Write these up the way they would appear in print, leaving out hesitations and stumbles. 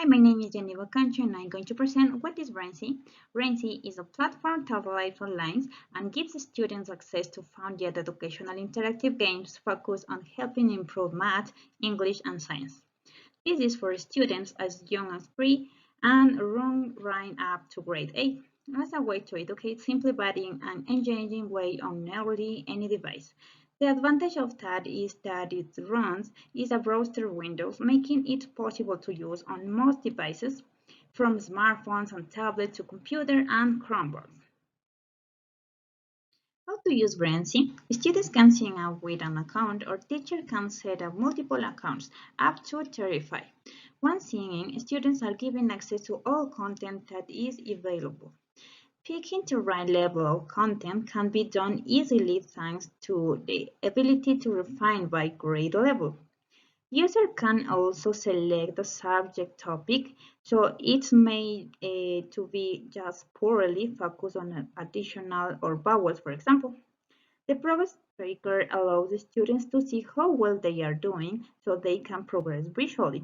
my name is Jenny Bocancho and I'm going to present what is Renzi. Renzi is a platform that relies on lines and gives students access to fun yet educational interactive games focused on helping improve math, English, and science. This is for students as young as 3 and run right up to grade 8 as a way to educate simply by an engaging way on nearly any device. The advantage of that is that it runs is a browser window, making it possible to use on most devices, from smartphones and tablets to computer and Chromebooks. How to use Renzi? Students can sign up with an account or teacher can set up multiple accounts, up to 35. Once signing, students are given access to all content that is available. Picking the right level of content can be done easily thanks to the ability to refine by grade level. User can also select the subject topic, so it's made to be just poorly focused on an additional or vowels, for example. The progress tracker allows the students to see how well they are doing so they can progress visually.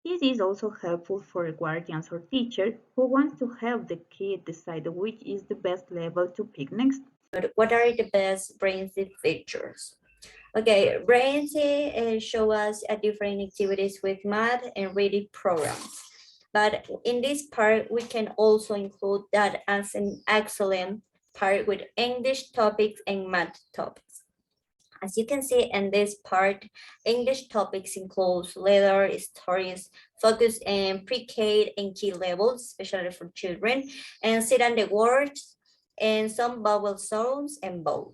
This is also helpful for guardians or teachers who want to help the kid decide which is the best level to pick next. But what are the best Brainzy features? Okay, Brainzy show us different activities with math and reading programs. But in this part, we can also include that as an excellent part with English topics and math topics. As you can see in this part, English topics include letter, stories, focus in pre-K and key levels, especially for children, and sit on the words, and some vowel sounds and both.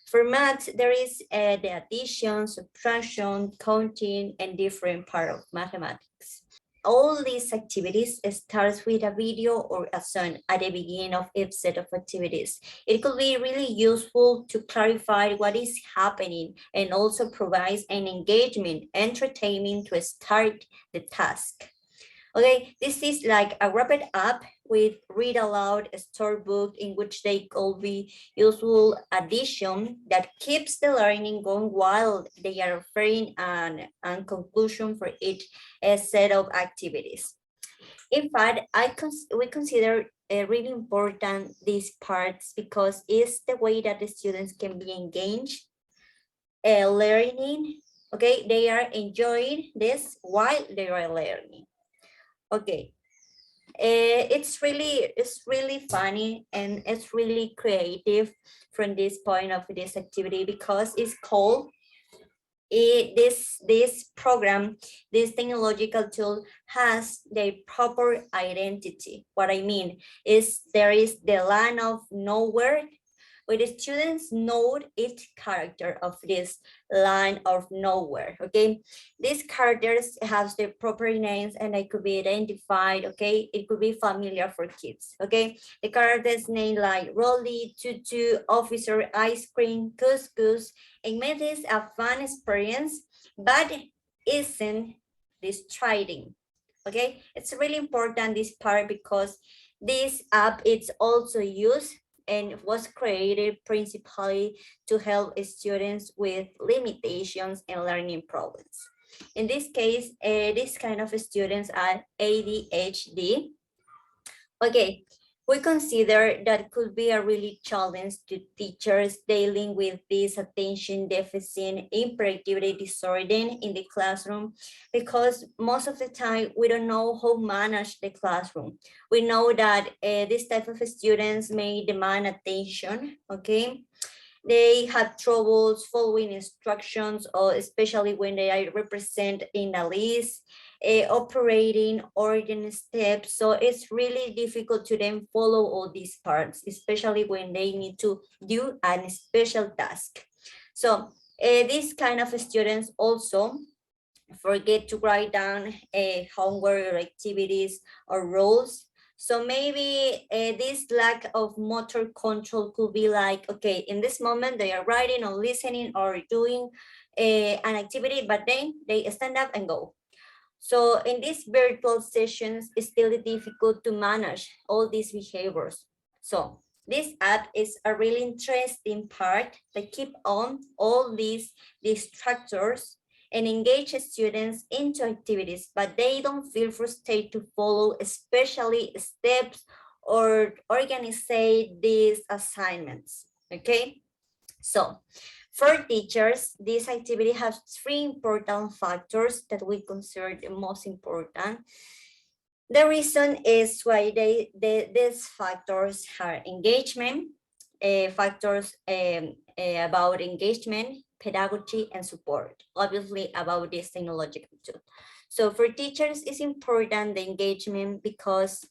For math, there is the addition, subtraction, counting, and different part of mathematics. All these activities starts with a video or a song at the beginning of each set of activities. It could be really useful to clarify what is happening and also provides an engagement, entertainment to start the task. Okay, this is like a wrapped up with read aloud storybook in which they could be useful addition that keeps the learning going while they are referring and conclusion for each set of activities. In fact, we consider really important these parts because it's the way that the students can be engaged, learning. Okay, they are enjoying this while they are learning. Okay, it's really funny and it's really creative from this point of this activity because it's called this program, this technological tool has the proper identity. What I mean is there is the line of nowhere where the students know each character of this line of nowhere. Okay, these characters have the proper names and they could be identified. Okay, it could be familiar for kids. Okay, the characters name like Rolly, Tutu, Officer, Ice Cream, Couscous, and make this a fun experience, but isn't distracting. Okay, it's really important this part because this app is also used and was created principally to help students with limitations and learning problems. In this case, this kind of students are ADHD. Okay, we consider that could be a really challenge to teachers dealing with this attention deficit hyperactivity disorder in the classroom because most of the time we don't know how to manage the classroom. We know that this type of students may demand attention, okay? They have troubles following instructions, or especially when they are represented in a list, operating organ steps. So it's really difficult to then follow all these parts, especially when they need to do a special task. So these kind of students also forget to write down homework or activities or roles. So maybe this lack of motor control could be like, okay, in this moment they are writing or listening or doing an activity, but then they stand up and go. So in these virtual sessions, it's still difficult to manage all these behaviors. So this app is a really interesting part that keep on all these distractors and engage students into activities, but they don't feel frustrated to follow especially steps or organize these assignments, okay? So for teachers, this activity has three important factors that we consider the most important. The reason is why these factors are engagement, factors about engagement, pedagogy, and support, obviously about this technological tool. So for teachers, it's important the engagement because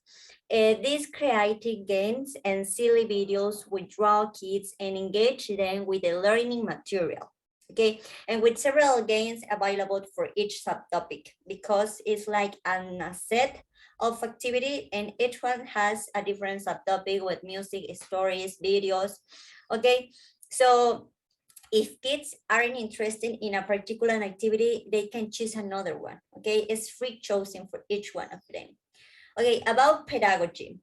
these creative games and silly videos will draw kids and engage them with the learning material. Okay, and with several games available for each subtopic, because it's like a set of activity and each one has a different subtopic with music, stories, videos. Okay, so if kids aren't interested in a particular activity, they can choose another one. Okay, it's free choosing for each one of them. Okay, about pedagogy.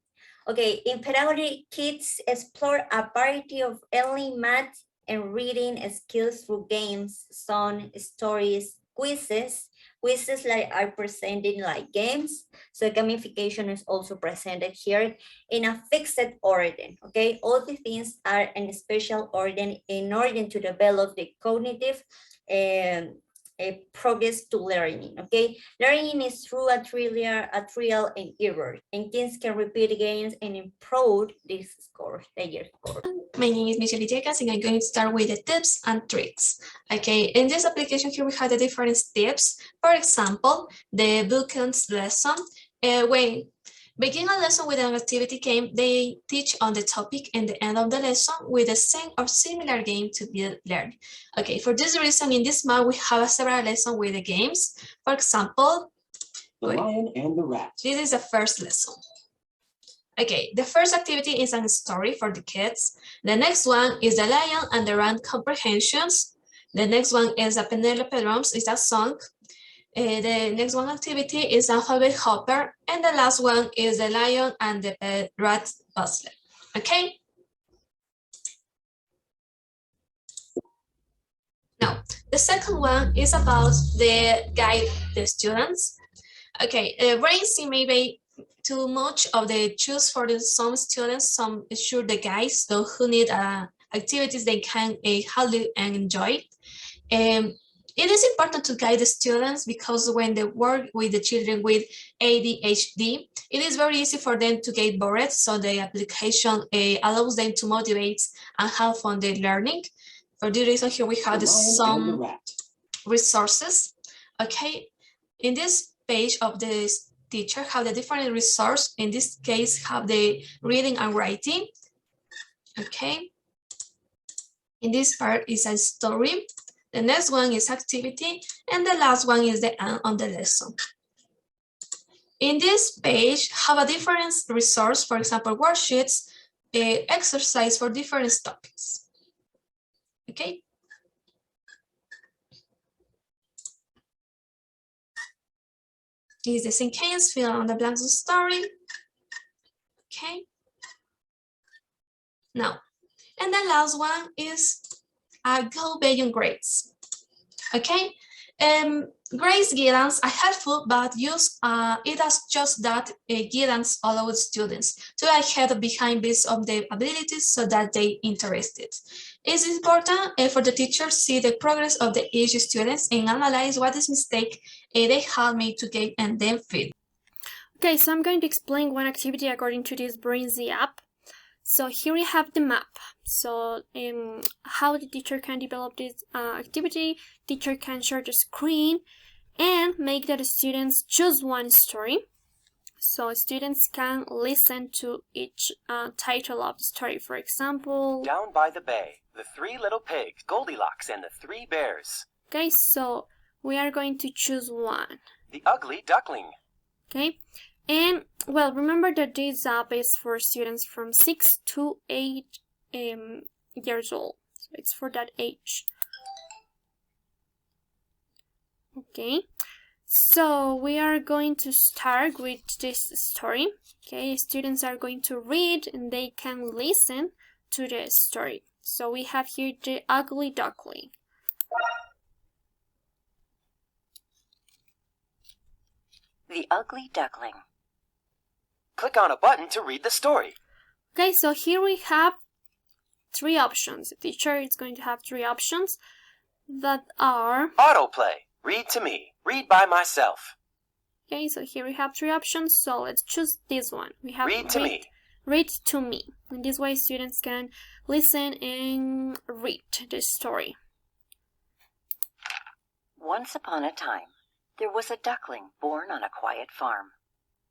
Okay, in pedagogy, kids explore a variety of early math and reading skills through games, songs, stories, quizzes. Quizzes like are presented like games. So gamification is also presented here in a fixed order. Okay, all the things are in a special order in order to develop the cognitive progress to learning. Okay, learning is through a trial and error, and kids can repeat again and improve this score, their score. My name is Michelle Villegas, and I'm going to start with the tips and tricks. Okay, in this application here we have the different tips. For example, the bookends lesson. When begin a lesson with an activity game, they teach on the topic and the end of the lesson with the same or similar game to be learned. Okay, for this reason, in this month, we have several lessons with the games. For example, The Lion and the Rat. this is the first lesson. Okay, the first activity is a story for the kids. The next one is the Lion and the Rat comprehensions. The next one is a Penelope drums, is a song. The next one activity is alphabet hopper, and the last one is the Lion and the Rat puzzle. Okay. Now, the second one is about the guide the students. Okay, Renzi may be too much of the choose for some students, some sure the guys so who need activities they can hardly and enjoy. It is important to guide the students because when they work with the children with ADHD, it is very easy for them to get bored, so the application allows them to motivate and have fun in learning. For this reason, here we have some resources. Okay, in this page of the teacher have the different resources. In this case, have the reading and writing. Okay, in this part is a story. The next one is activity, and the last one is the end on the lesson. In this page, have a different resource, for example, worksheets, exercise for different topics. Okay. Is the same case, fill on the blanks of story. Okay. Now, and the last one is go beyond grades. Okay. Grades guidance are helpful, but use it as just that guidance allows students to get ahead behind based on their abilities so that they interested. It's important for the teacher see the progress of the each students and analyze what is mistake they have made to get and then fit. Okay, so I'm going to explain one activity according to this Renzi app. So here we have the map. So how the teacher can develop this activity, teacher can share the screen and make that the students choose one story. So students can listen to each title of the story. For example, Down by the Bay, the Three Little Pigs, Goldilocks and the Three Bears. Okay, so we are going to choose one. The Ugly Duckling. Okay, and well, remember that this app is for students from 6 to 8 years old. So it's for that age. Okay, so we are going to start with this story. Okay, students are going to read and they can listen to the story. So we have here the Ugly Duckling. The Ugly Duckling. Click on a button to read the story. Okay, so here we have three options. The teacher is going to have three options that are... Autoplay. Read to me. Read by myself. Okay, so here we have three options. So let's choose this one. We have Read to me. Read to me. In this way, students can listen and read the story. Once upon a time, there was a duckling born on a quiet farm.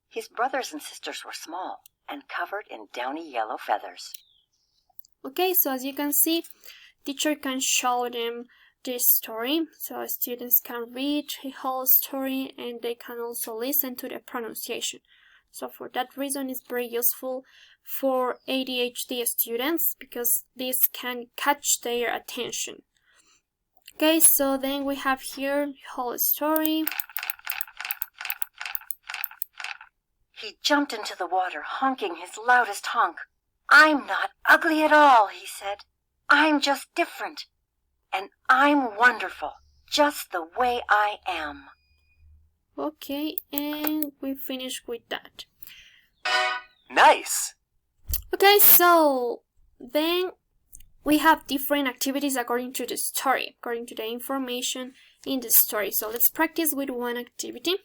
His brothers and sisters were small and covered in downy yellow feathers. Okay, so as you can see, teacher can show them this story, so students can read the whole story and they can also listen to the pronunciation. So for that reason, it's very useful for ADHD students because this can catch their attention. Okay, so then we have here the whole story. He jumped into the water, honking his loudest honk. "I'm not ugly at all," he said. "I'm just different. And I'm wonderful, just the way I am." Okay, and we finish with that. Nice. Okay, so then we have different activities according to the story, according to the information in the story. So let's practice with one activity.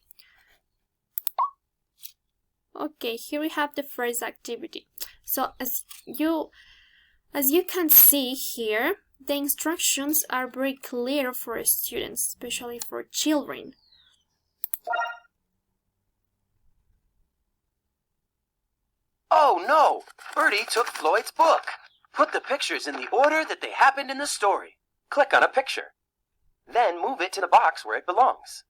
Okay, here we have the first activity. So as you can see here, the instructions are very clear for students, especially for children. Oh no! Bertie took Floyd's book. Put the pictures in the order that they happened in the story. Click on a picture. Then move it to the box where it belongs.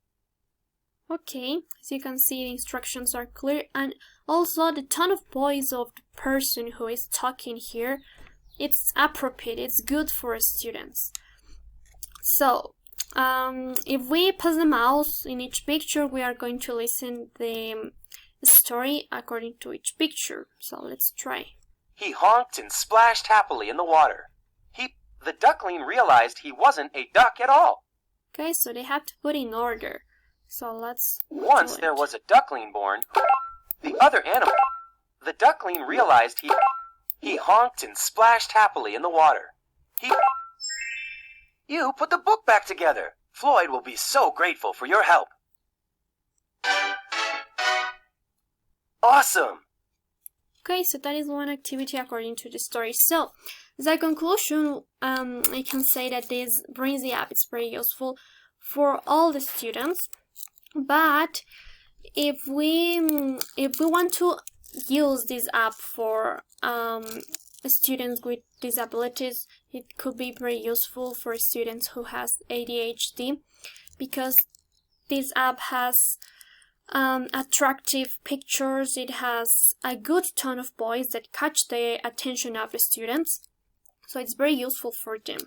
Okay, as you can see, the instructions are clear, and also the tone of voice of the person who is talking here, it's appropriate, it's good for students. So, if we pass the mouse in each picture, we are going to listen the story according to each picture. So let's try. He honked and splashed happily in the water. The duckling realized he wasn't a duck at all. Okay, so they have to put in order. So let's Once there was a duckling born, the other animal. The duckling realized he honked and splashed happily in the water. You put the book back together. Floyd will be so grateful for your help. Awesome! Okay, so that is one activity according to the story. So, as a conclusion, I can say that this Renzi app is very useful for all the students. But if we want to use this app for students with disabilities, it could be very useful for students who has ADHD, because this app has attractive pictures, it has a good tone of voice that catch the attention of the students, so it's very useful for them.